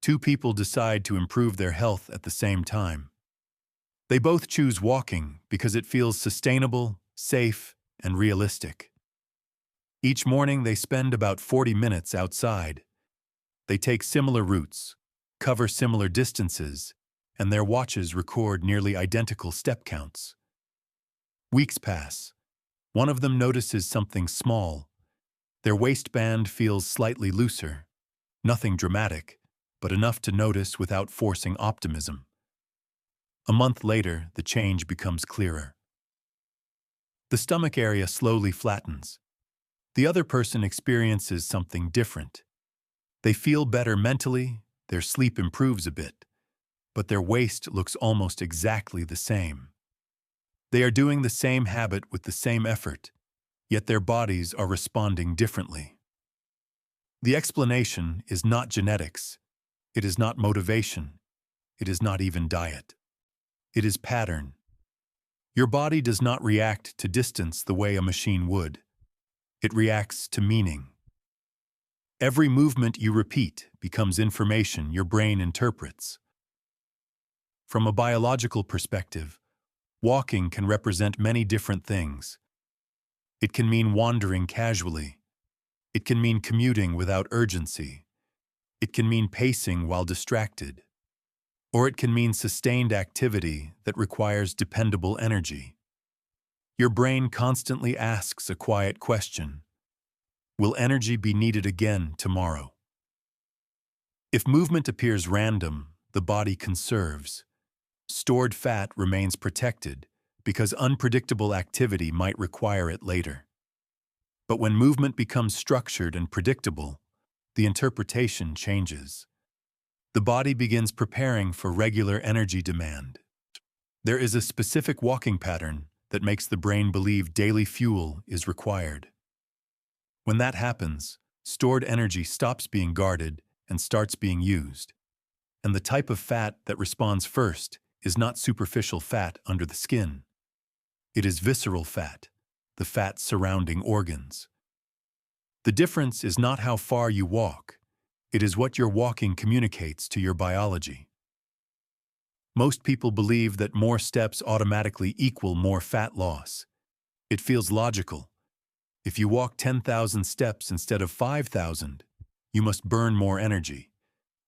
Two people decide to improve their health at the same time. They both choose walking because it feels sustainable, safe, and realistic. Each morning they spend about 40 minutes outside. They take similar routes, cover similar distances, and their watches record nearly identical step counts. Weeks pass. One of them notices something small. Their waistband feels slightly looser. Nothing dramatic, but enough to notice without forcing optimism. A month later, the change becomes clearer. The stomach area slowly flattens. The other person experiences something different. They feel better mentally, their sleep improves a bit, but their waist looks almost exactly the same. They are doing the same habit with the same effort, yet their bodies are responding differently. The explanation is not genetics. It is not motivation. It is not even diet. It is pattern. Your body does not react to distance the way a machine would. It reacts to meaning. Every movement you repeat becomes information your brain interprets. From a biological perspective, walking can represent many different things. It can mean wandering casually. It can mean commuting without urgency. It can mean pacing while distracted. Or it can mean sustained activity that requires dependable energy. Your brain constantly asks a quiet question. Will energy be needed again tomorrow? If movement appears random, the body conserves. Stored fat remains protected because unpredictable activity might require it later. But when movement becomes structured and predictable, the interpretation changes. The body begins preparing for regular energy demand. There is a specific walking pattern that makes the brain believe daily fuel is required. When that happens, stored energy stops being guarded and starts being used. And the type of fat that responds first is not superficial fat under the skin. It is visceral fat, the fat surrounding organs. The difference is not how far you walk. It is what your walking communicates to your biology. Most people believe that more steps automatically equal more fat loss. It feels logical. If you walk 10,000 steps instead of 5,000, you must burn more energy.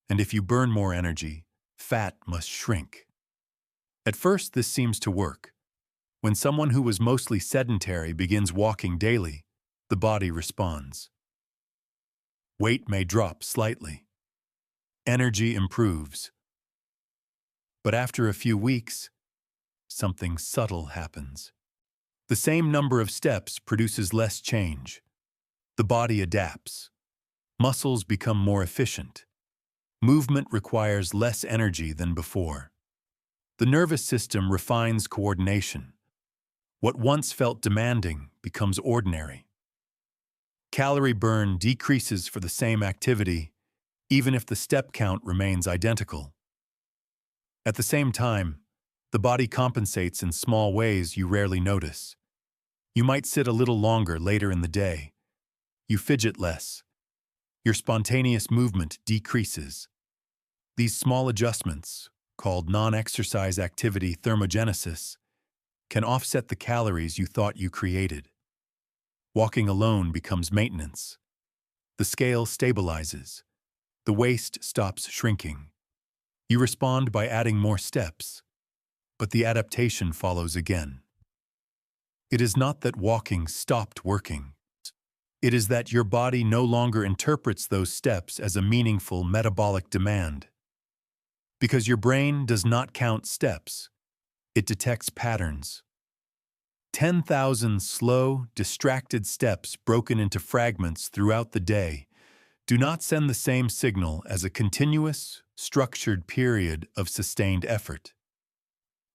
And if you burn more energy, fat must shrink. At first, this seems to work. When someone who was mostly sedentary begins walking daily, the body responds. Weight may drop slightly. Energy improves. But after a few weeks, something subtle happens. The same number of steps produces less change. The body adapts. Muscles become more efficient. Movement requires less energy than before. The nervous system refines coordination. What once felt demanding becomes ordinary. Calorie burn decreases for the same activity, even if the step count remains identical. At the same time, the body compensates in small ways you rarely notice. You might sit a little longer later in the day. You fidget less. Your spontaneous movement decreases. These small adjustments, called non-exercise activity thermogenesis, can offset the calories you thought you created. Walking alone becomes maintenance. The scale stabilizes. The waist stops shrinking. You respond by adding more steps, but the adaptation follows again. It is not that walking stopped working. It is that your body no longer interprets those steps as a meaningful metabolic demand. Because your brain does not count steps, it detects patterns. 10,000 slow, distracted steps broken into fragments throughout the day do not send the same signal as a continuous, structured period of sustained effort.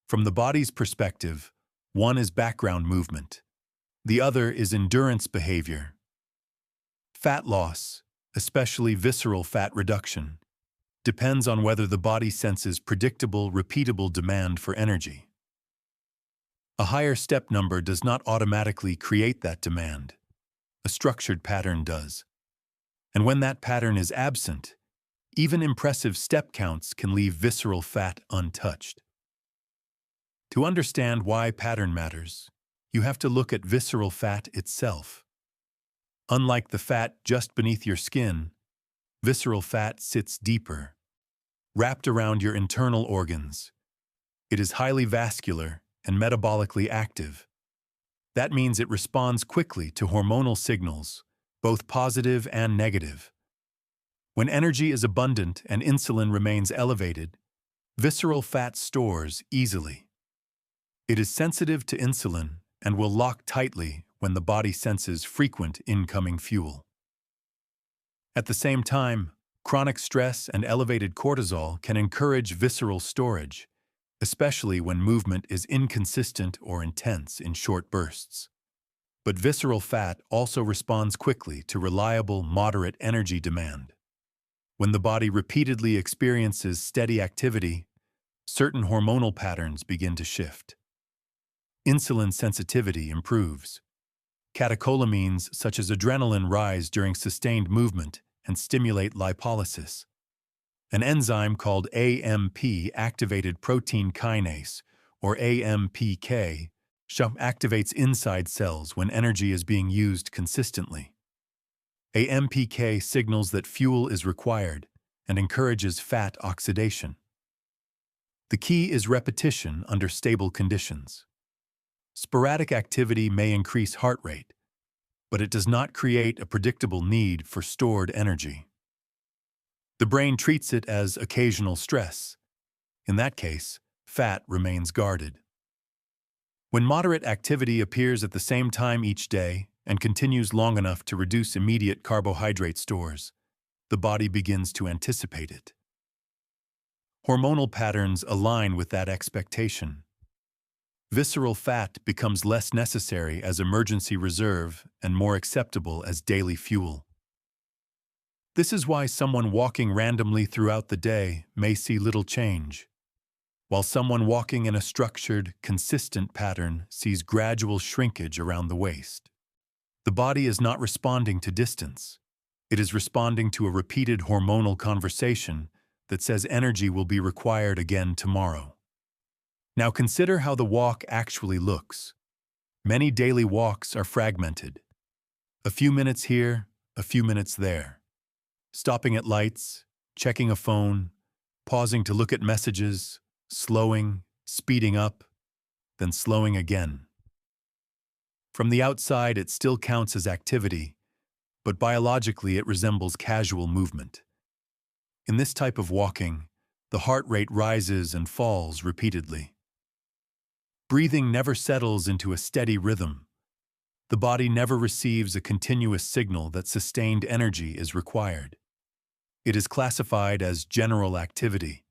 From the body's perspective, one is background movement. The other is endurance behavior. Fat loss, especially visceral fat reduction, depends on whether the body senses predictable, repeatable demand for energy. A higher step number does not automatically create that demand. A structured pattern does. And when that pattern is absent, Even impressive step counts can leave visceral fat untouched. To understand why pattern matters, you have to look at visceral fat itself. Unlike the fat just beneath your skin, visceral fat sits deeper, wrapped around your internal organs. It is highly vascular and metabolically active. That means it responds quickly to hormonal signals, both positive and negative. When energy is abundant and insulin remains elevated, visceral fat stores easily. It is sensitive to insulin and will lock tightly when the body senses frequent incoming fuel. At the same time, chronic stress and elevated cortisol can encourage visceral storage, especially when movement is inconsistent or intense in short bursts. But visceral fat also responds quickly to reliable, moderate energy demand. When the body repeatedly experiences steady activity, certain hormonal patterns begin to shift. Insulin sensitivity improves. Catecholamines such as adrenaline rise during sustained movement and stimulate lipolysis. An enzyme called AMP, activated protein kinase, or AMPK, activates inside cells when energy is being used consistently. AMPK signals that fuel is required and encourages fat oxidation. The key is repetition under stable conditions. Sporadic activity may increase heart rate, but it does not create a predictable need for stored energy. The brain treats it as occasional stress. In that case, fat remains guarded. When moderate activity appears at the same time each day and continues long enough to reduce immediate carbohydrate stores, the body begins to anticipate it. Hormonal patterns align with that expectation. Visceral fat becomes less necessary as emergency reserve and more acceptable as daily fuel. This is why someone walking randomly throughout the day may see little change, while someone walking in a structured, consistent pattern sees gradual shrinkage around the waist. The body is not responding to distance. It is responding to a repeated hormonal conversation that says energy will be required again tomorrow. Now consider how the walk actually looks. Many daily walks are fragmented. A few minutes here, a few minutes there. Stopping at lights, checking a phone, pausing to look at messages, slowing, speeding up, then slowing again. From the outside, it still counts as activity, but biologically it resembles casual movement. In this type of walking, the heart rate rises and falls repeatedly. Breathing never settles into a steady rhythm. The body never receives a continuous signal that sustained energy is required. It is classified as general activity,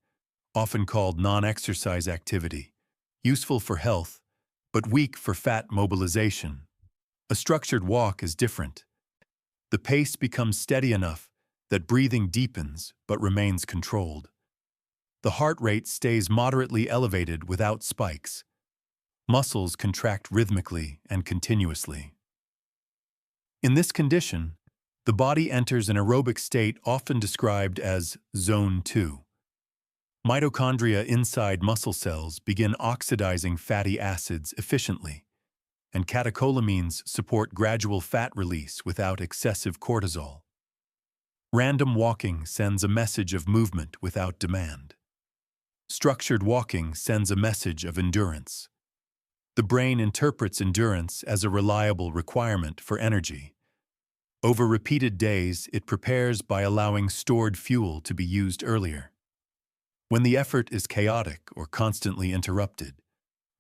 often called non-exercise activity, useful for health, but weak for fat mobilization. A structured walk is different. The pace becomes steady enough that breathing deepens but remains controlled. The heart rate stays moderately elevated without spikes. Muscles contract rhythmically and continuously. In this condition, the body enters an aerobic state often described as Zone 2. Mitochondria inside muscle cells begin oxidizing fatty acids efficiently, and catecholamines support gradual fat release without excessive cortisol. Random walking sends a message of movement without demand. Structured walking sends a message of endurance. The brain interprets endurance as a reliable requirement for energy. Over repeated days, it prepares by allowing stored fuel to be used earlier. When the effort is chaotic or constantly interrupted,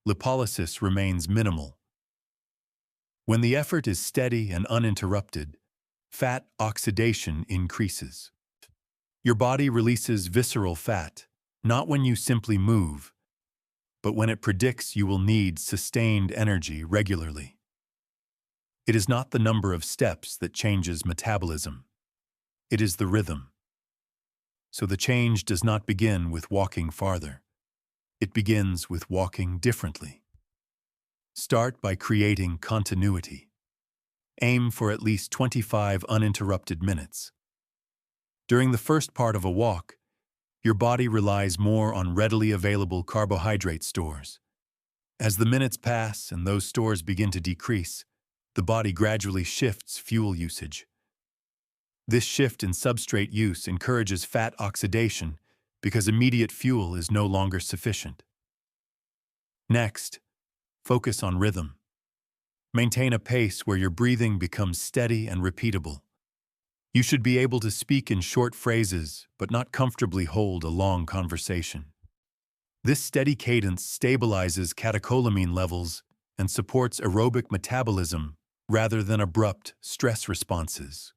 lipolysis remains minimal. When the effort is steady and uninterrupted, fat oxidation increases. Your body releases visceral fat, not when you simply move, but when it predicts you will need sustained energy regularly. It is not the number of steps that changes metabolism. It is the rhythm. So the change does not begin with walking farther. It begins with walking differently. Start by creating continuity. Aim for at least 25 uninterrupted minutes. During the first part of a walk, your body relies more on readily available carbohydrate stores. As the minutes pass and those stores begin to decrease, the body gradually shifts fuel usage. This shift in substrate use encourages fat oxidation because immediate fuel is no longer sufficient. Next, focus on rhythm. Maintain a pace where your breathing becomes steady and repeatable. You should be able to speak in short phrases, but not comfortably hold a long conversation. This steady cadence stabilizes catecholamine levels and supports aerobic metabolism rather than abrupt stress responses.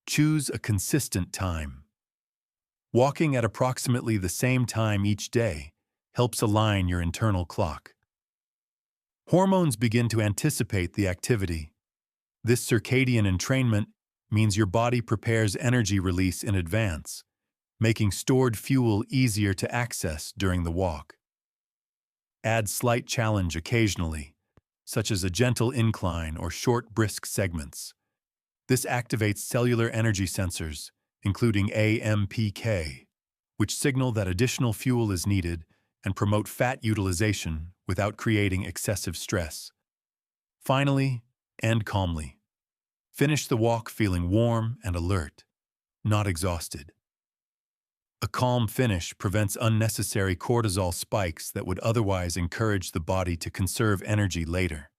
Choose a consistent time. Walking at approximately the same time each day helps align your internal clock. Hormones begin to anticipate the activity. This circadian entrainment means your body prepares energy release in advance, making stored fuel easier to access during the walk. Add slight challenge occasionally, such as a gentle incline or short brisk segments. This activates cellular energy sensors, including AMPK, which signal that additional fuel is needed and promote fat utilization without creating excessive stress. Finally, end calmly. Finish the walk feeling warm and alert, not exhausted. A calm finish prevents unnecessary cortisol spikes that would otherwise encourage the body to conserve energy later.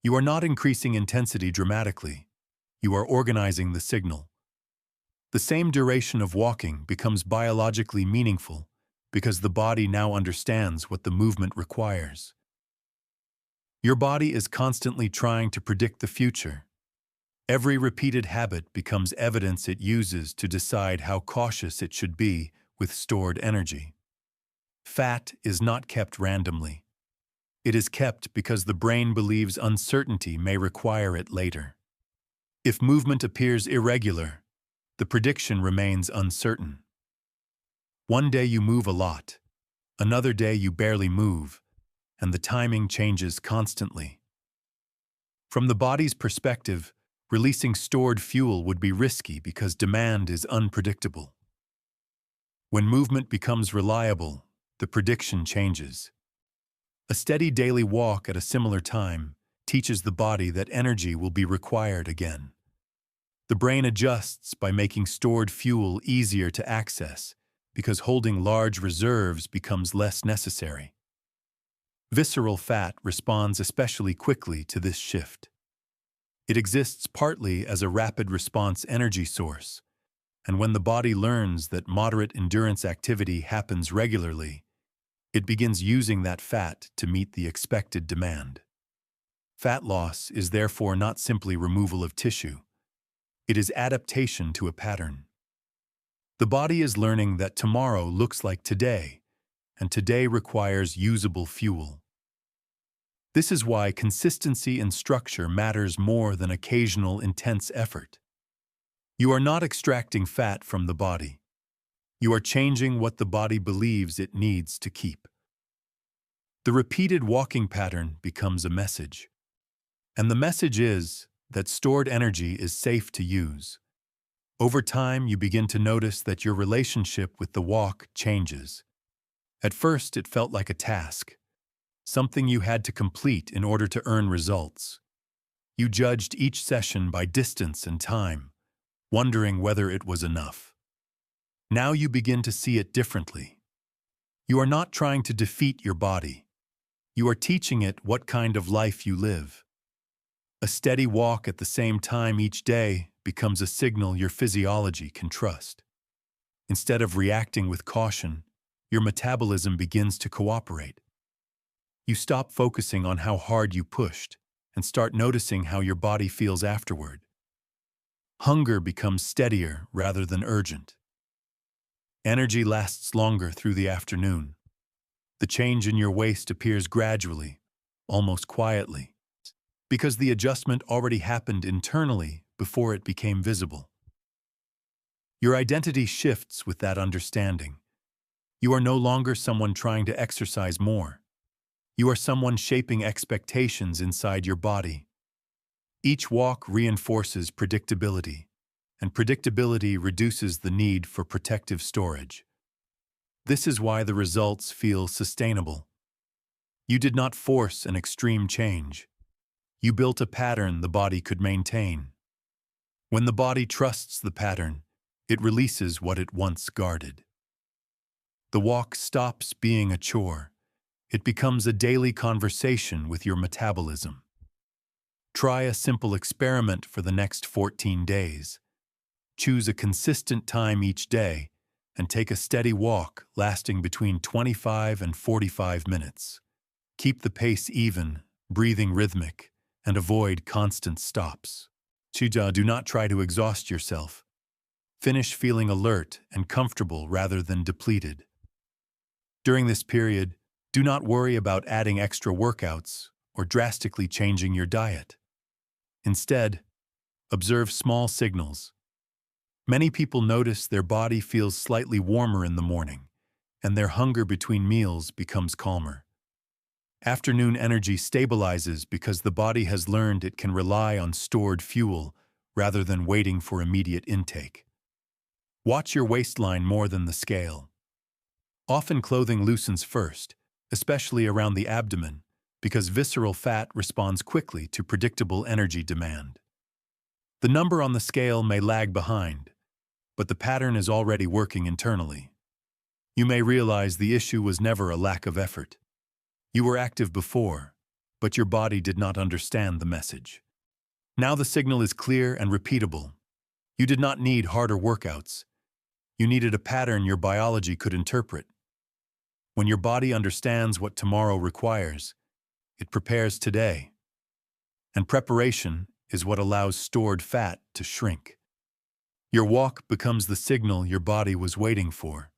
You are not increasing intensity dramatically. You are organizing the signal. The same duration of walking becomes biologically meaningful because the body now understands what the movement requires. Your body is constantly trying to predict the future. Every repeated habit becomes evidence it uses to decide how cautious it should be with stored energy. Fat is not kept randomly. It is kept because the brain believes uncertainty may require it later. If movement appears irregular, the prediction remains uncertain. One day you move a lot, another day you barely move, and the timing changes constantly. From the body's perspective, releasing stored fuel would be risky because demand is unpredictable. When movement becomes reliable, the prediction changes. A steady daily walk at a similar time teaches the body that energy will be required again. The brain adjusts by making stored fuel easier to access because holding large reserves becomes less necessary. Visceral fat responds especially quickly to this shift. It exists partly as a rapid response energy source, and when the body learns that moderate endurance activity happens regularly, it begins using that fat to meet the expected demand. Fat loss is therefore not simply removal of tissue. It is adaptation to a pattern. The body is learning that tomorrow looks like today, and today requires usable fuel. This is why consistency and structure matters more than occasional intense effort. You are not extracting fat from the body. You are changing what the body believes it needs to keep. The repeated walking pattern becomes a message. And the message is that stored energy is safe to use. Over time, you begin to notice that your relationship with the walk changes. At first, it felt like a task, something you had to complete in order to earn results. You judged each session by distance and time, wondering whether it was enough. Now you begin to see it differently. You are not trying to defeat your body. You are teaching it what kind of life you live. A steady walk at the same time each day becomes a signal your physiology can trust. Instead of reacting with caution, your metabolism begins to cooperate. You stop focusing on how hard you pushed and start noticing how your body feels afterward. Hunger becomes steadier rather than urgent. Energy lasts longer through the afternoon. The change in your waist appears gradually, almost quietly, because the adjustment already happened internally before it became visible. Your identity shifts with that understanding. You are no longer someone trying to exercise more. You are someone shaping expectations inside your body. Each walk reinforces predictability, and predictability reduces the need for protective storage. This is why the results feel sustainable. You did not force an extreme change. You built a pattern the body could maintain. When the body trusts the pattern, it releases what it once guarded. The walk stops being a chore. It becomes a daily conversation with your metabolism. Try a simple experiment for the next 14 days. Choose a consistent time each day and take a steady walk lasting between 25 and 45 minutes. Keep the pace even, breathing rhythmic, and avoid constant stops. Do not try to exhaust yourself. Finish feeling alert and comfortable rather than depleted. During this period, do not worry about adding extra workouts or drastically changing your diet. Instead, observe small signals. Many people notice their body feels slightly warmer in the morning, and their hunger between meals becomes calmer. Afternoon energy stabilizes because the body has learned it can rely on stored fuel rather than waiting for immediate intake. Watch your waistline more than the scale. Often clothing loosens first, especially around the abdomen, because visceral fat responds quickly to predictable energy demand. The number on the scale may lag behind, but the pattern is already working internally. You may realize the issue was never a lack of effort. You were active before, but your body did not understand the message. Now the signal is clear and repeatable. You did not need harder workouts. You needed a pattern your biology could interpret. When your body understands what tomorrow requires, it prepares today. And preparation is what allows stored fat to shrink. Your walk becomes the signal your body was waiting for.